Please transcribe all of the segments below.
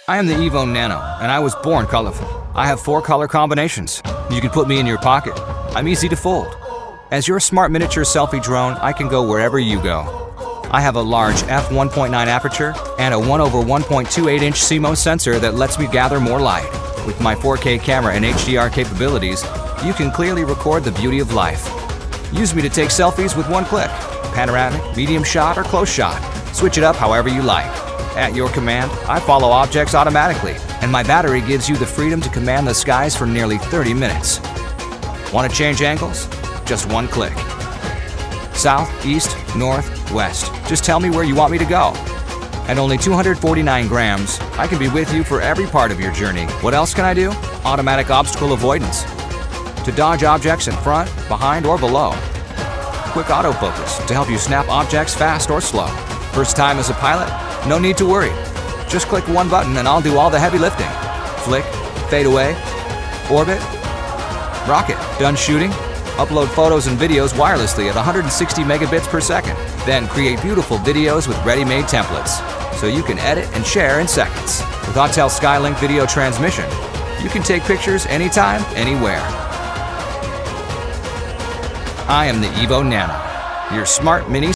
I am the EVO Nano, and I was born colorful. I have 4 color combinations. You can put me in your pocket. I'm easy to fold. As your smart miniature selfie drone, I can go wherever you go. I have a large f1.9 aperture and a 1/1.28-inch CMOS sensor that lets me gather more light. With my 4K camera and HDR capabilities, you can clearly record the beauty of life. Use me to take selfies with one click. Panoramic, medium shot, or close shot. Switch it up however you like. At your command, I follow objects automatically, and my battery gives you the freedom to command the skies for nearly 30 minutes. Want to change angles? Just one click. South, east, north, west. Just tell me where you want me to go. At only 249 grams, I can be with you for every part of your journey. What else can I do? Automatic obstacle avoidance. To dodge objects in front, behind, or below. Quick autofocus to help you snap objects fast or slow. First time as a pilot? No need to worry. Just click one button and I'll do all the heavy lifting. Flick, fade away, orbit, rocket. Done shooting? Upload photos and videos wirelessly at 160 megabits per second. Then create beautiful videos with ready-made templates, so you can edit and share in seconds. With Autel Skylink video transmission, you can take pictures anytime, anywhere. I am the EVO Nano, your smart mini.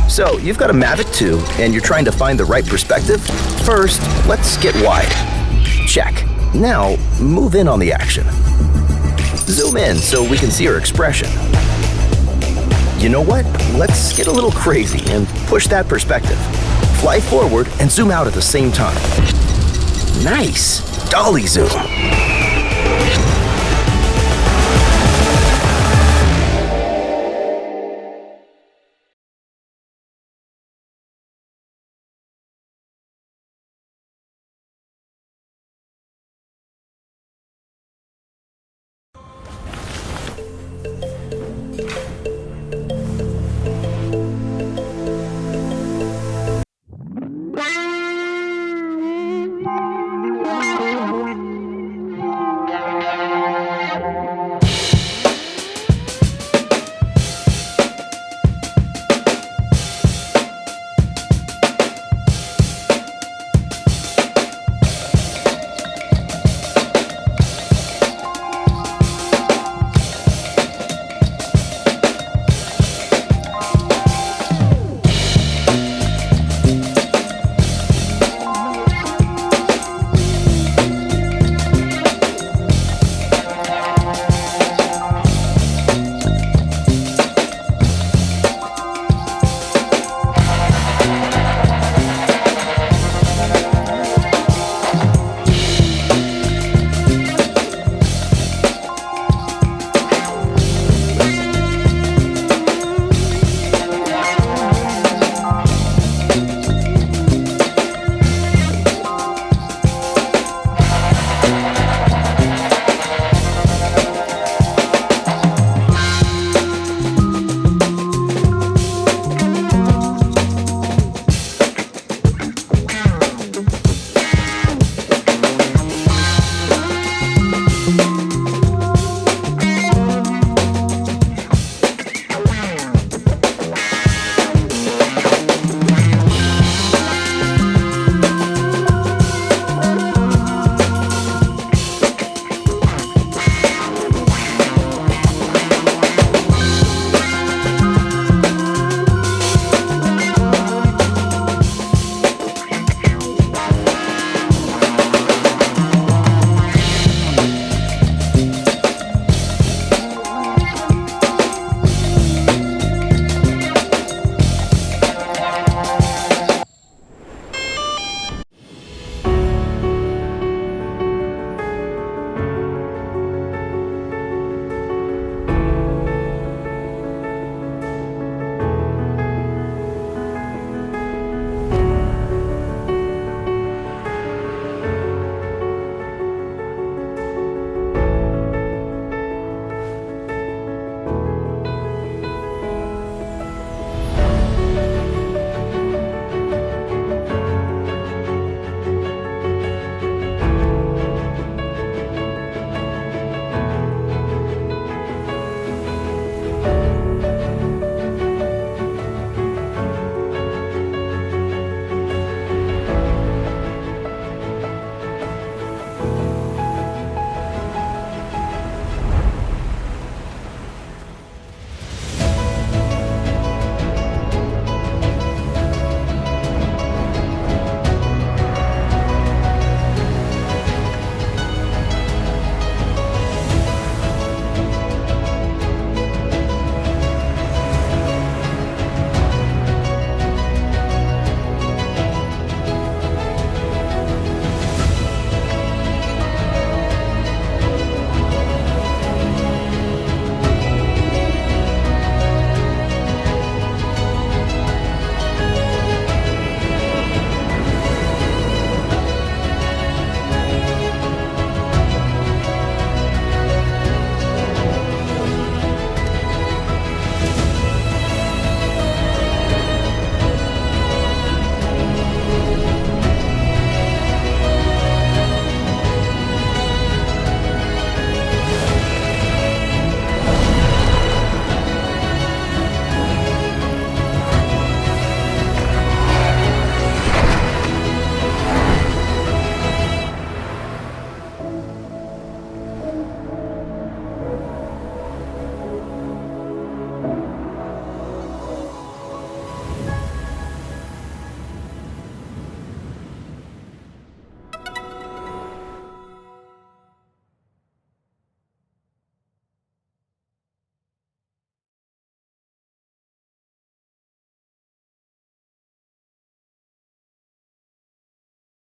So, you've got a Mavic 2 and you're trying to find the right perspective? First, let's get wide. Check. Now, move in on the action. Zoom in so we can see your expression. You know what? Let's get a little crazy and push that perspective. Fly forward and zoom out at the same time. Nice! Dolly zoom.